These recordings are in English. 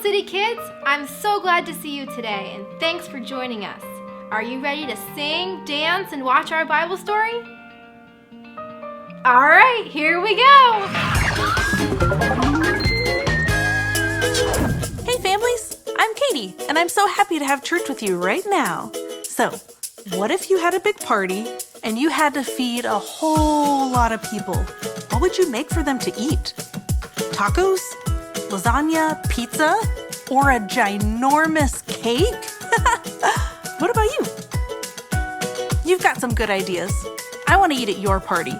City kids! I'm so glad to see you today, and thanks for joining us. Are you ready to sing, dance, and watch our Bible story? All right, here we go! Hey families, I'm Katie, and I'm so happy to have church with you right now. So, what if you had a big party and you had to feed a whole lot of people? What would you make for them to eat? Tacos? Lasagna? Pizza? Or a ginormous cake? What about you? You've got some good ideas. I want to eat at your party.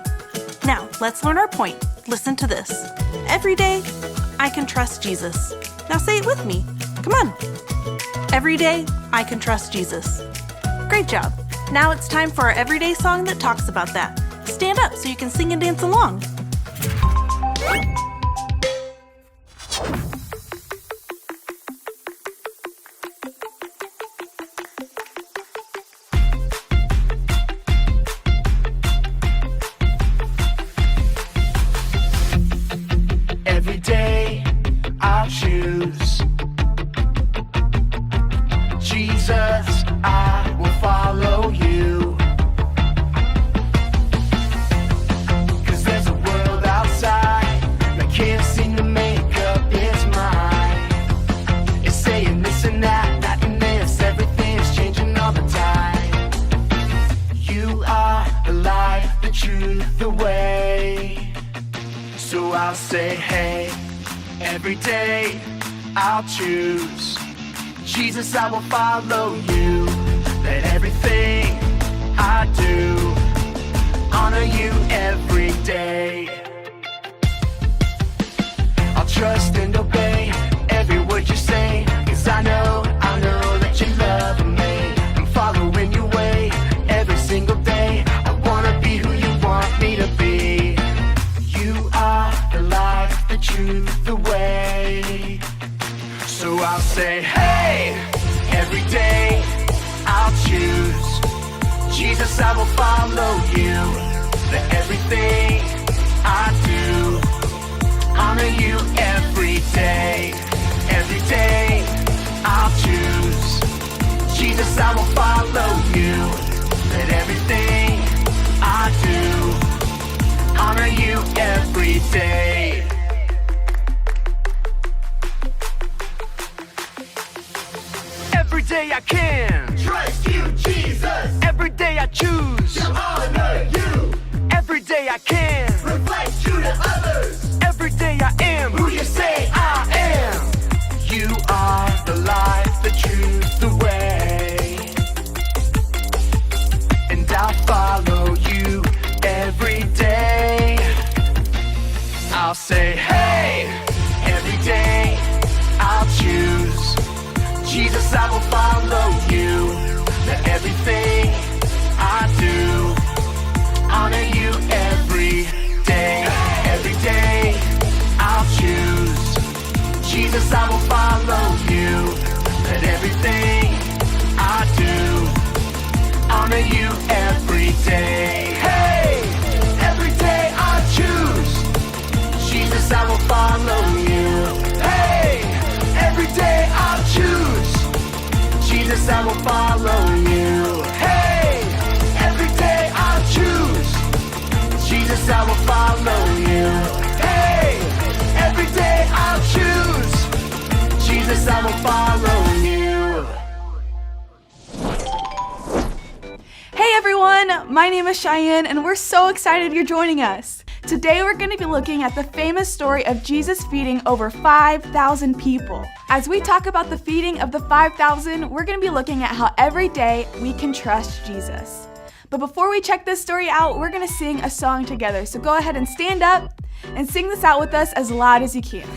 Now, let's learn our point. Listen to this. Every day, I can trust Jesus. Now say it with me. Come on. Every day, I can trust Jesus. Great job. Now it's time for our everyday song that talks about that. Stand up so you can sing and dance along. Every day I'll choose Jesus, I will follow you. 'Cause there's a world outside that can't seem to make up its mind. It's saying this and that and this, everything's changing all the time. You are the light, the truth, the way. So I'll say, hey, every day I'll choose Jesus, I will follow you. Let everything I do honor you every day. I'll trust and obey every word you say, 'cause I know that you love me. I'm following your way every single day. I wanna be who you want me to be. You are the life, the truth, the way. So I'll say, hey, every day I'll choose Jesus, I will follow you. Let everything I do honor you every day. Every day I'll choose Jesus, I will follow you. Let everything I do honor you every day. Every day I can Trust you, Jesus, every day I choose to honor you, every day I can reflect you to others, every day I am who you say I am. You are the light, the truth, the way, and I'll follow you every day. I'll say, hey, every day I'll choose Jesus, I will follow you. Let everything I do honor you every day. Every day I'll choose Jesus, I will follow you. Let everything I do honor you every day. Hey, every day I choose Jesus, I will follow you. Hey, every day I'll choose Jesus, I will follow you. Hey, every day I'll choose Jesus, I will follow you. Hey, every day I'll choose Jesus, I will follow you. Hey everyone, my name is Cheyenne and we're so excited you're joining us. Today we're going to be looking at the famous story of Jesus feeding over 5,000 people. As we talk about the feeding of the 5,000, we're going to be looking at how every day we can trust Jesus. But before we check this story out, we're going to sing a song together. So go ahead and stand up and sing this out with us as loud as you can.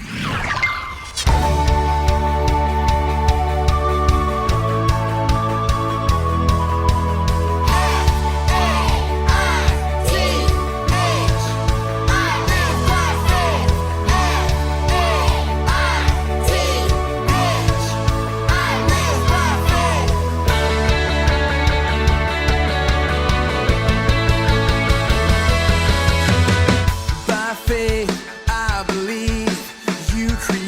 By faith, I believe you created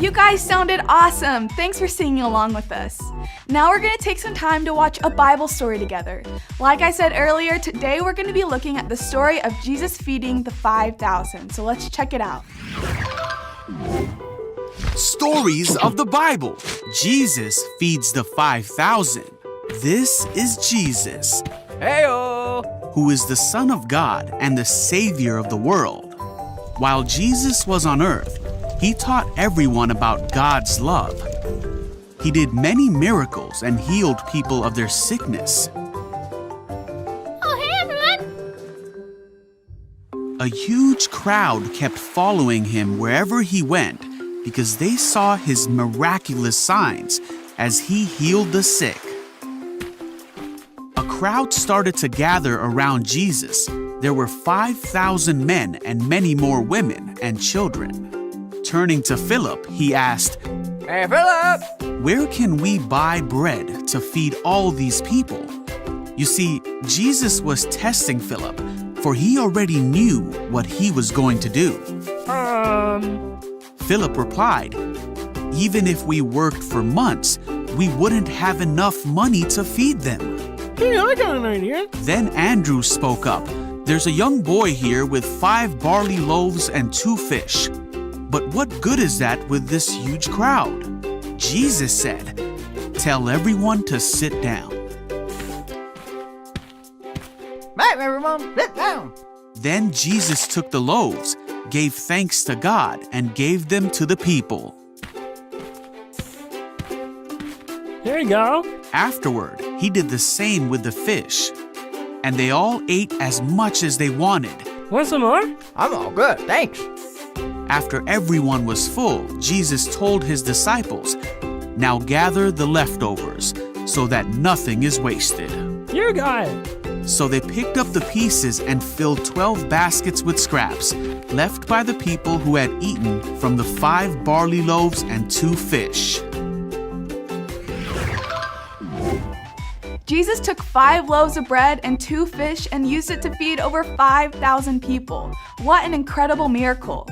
You guys sounded awesome. Thanks for singing along with us. Now we're going to take some time to watch a Bible story together. Like I said earlier, today we're going to be looking at the story of Jesus feeding the 5,000. So let's check it out. Stories of the Bible. Jesus feeds the 5,000. This is Jesus, who is the Son of God and the Savior of the world. While Jesus was on earth, he taught everyone about God's love. He did many miracles and healed people of their sickness. Oh, hey, everyone! A huge crowd kept following him wherever he went because they saw his miraculous signs as he healed the sick. A crowd started to gather around Jesus. There were 5,000 men and many more women and children. Turning to Philip, he asked, Hey, Philip! "Where can we buy bread to feed all these people?" You see, Jesus was testing Philip, for he already knew what he was going to do. Philip replied, "Even if we worked for months, we wouldn't have enough money to feed them." Hey, I got an idea. Then Andrew spoke up. "There's a young boy here with 5 barley loaves and 2 fish. But what good is that with this huge crowd?" Jesus said, "Tell everyone to sit down." Right, everyone, sit down. Then Jesus took the loaves, gave thanks to God, and gave them to the people. Here you go. Afterward, he did the same with the fish. And they all ate as much as they wanted. Want some more? I'm all good, thanks. After everyone was full, Jesus told his disciples, "Now gather the leftovers, so that nothing is wasted." You got it. So they picked up the pieces and filled 12 baskets with scraps, left by the people who had eaten from the 5 barley loaves and 2 fish. Jesus took 5 loaves of bread and 2 fish and used it to feed over 5,000 people. What an incredible miracle.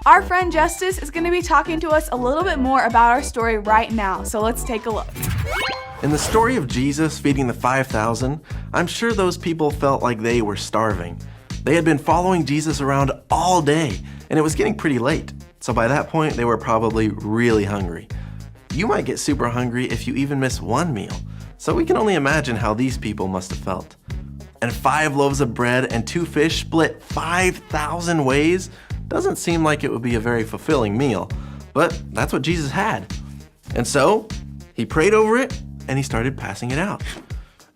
Our friend Justice is going to be talking to us a little bit more about our story right now, so let's take a look. In the story of Jesus feeding the 5,000, I'm sure those people felt like they were starving. They had been following Jesus around all day, and it was getting pretty late. So by that point, they were probably really hungry. You might get super hungry if you even miss one meal. So we can only imagine how these people must have felt. And 5 loaves of bread and 2 fish split 5,000 ways doesn't seem like it would be a very fulfilling meal, but that's what Jesus had. And so he prayed over it and he started passing it out.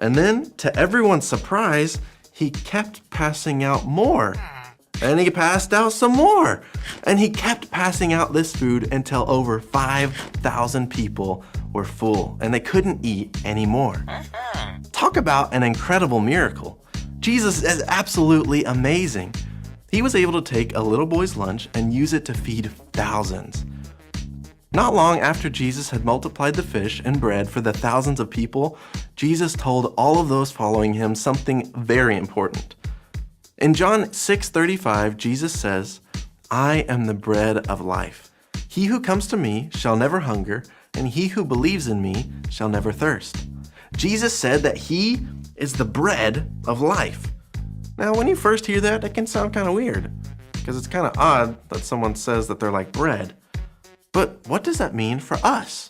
And then, to everyone's surprise, he kept passing out more. And he passed out some more. And he kept passing out this food until over 5,000 people were full and they couldn't eat anymore. Talk about an incredible miracle. Jesus is absolutely amazing. He was able to take a little boy's lunch and use it to feed thousands. Not long after Jesus had multiplied the fish and bread for the thousands of people, Jesus told all of those following him something very important. In John 6:35, Jesus says, "I am the bread of life. He who comes to me shall never hunger, and he who believes in me shall never thirst." Jesus said that he is the bread of life. Now, when you first hear that, it can sound kind of weird, because it's kind of odd that someone says that they're like bread. But what does that mean for us?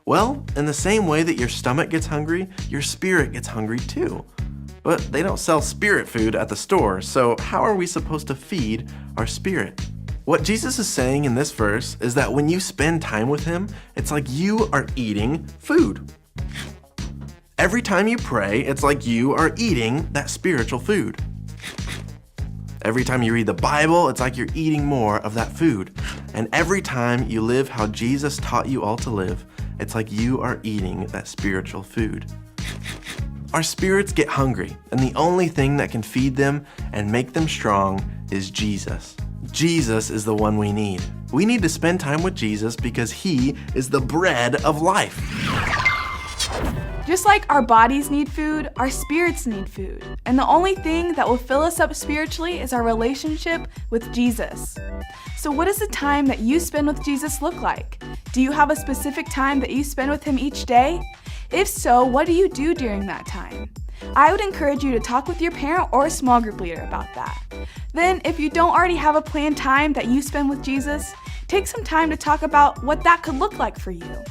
Well, in the same way that your stomach gets hungry, your spirit gets hungry too. But they don't sell spirit food at the store, so how are we supposed to feed our spirit? What Jesus is saying in this verse is that when you spend time with him, it's like you are eating food. Every time you pray, it's like you are eating that spiritual food. Every time you read the Bible, it's like you're eating more of that food. And every time you live how Jesus taught you all to live, it's like you are eating that spiritual food. Our spirits get hungry, and the only thing that can feed them and make them strong is Jesus. Jesus is the one we need. We need to spend time with Jesus because he is the bread of life. Just like our bodies need food, our spirits need food. And the only thing that will fill us up spiritually is our relationship with Jesus. So what does the time that you spend with Jesus look like? Do you have a specific time that you spend with him each day? If so, what do you do during that time? I would encourage you to talk with your parent or a small group leader about that. Then, if you don't already have a planned time that you spend with Jesus, take some time to talk about what that could look like for you.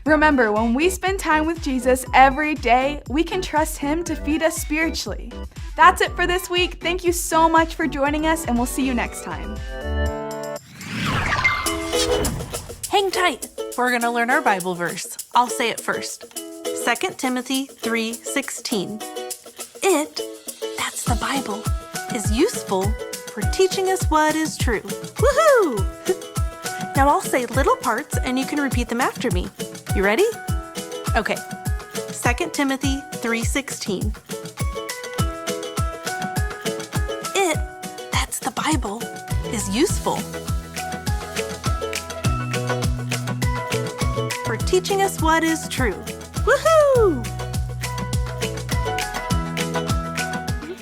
Remember, when we spend time with Jesus every day, we can trust him to feed us spiritually. That's it for this week. Thank you so much for joining us, and we'll see you next time. Hang tight. We're going to learn our Bible verse. I'll say it first. 2 Timothy 3:16. It, that's the Bible, is useful for teaching us what is true. Woohoo! Now I'll say little parts and you can repeat them after me. You ready? Okay. 2 Timothy 3:16. It, that's the Bible, is useful for teaching us what is true. Woohoo!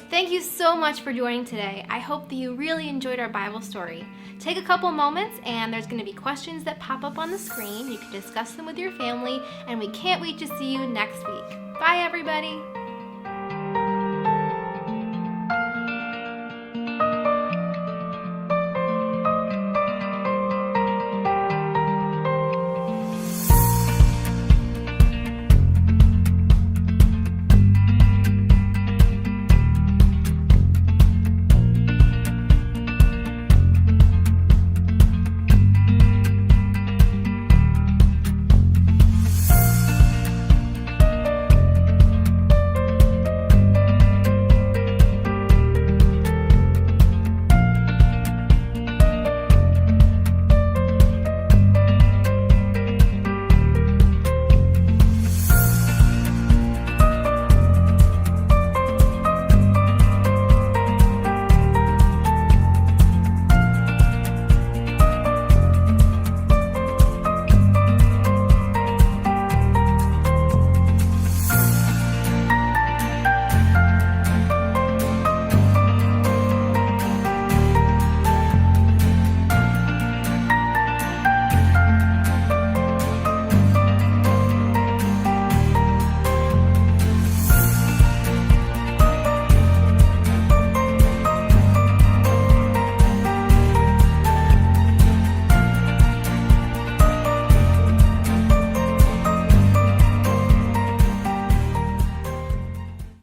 Thank you so much for joining today. I hope that you really enjoyed our Bible story. Take a couple moments and there's going to be questions that pop up on the screen. You can discuss them with your family, and we can't wait to see you next week. Bye, everybody.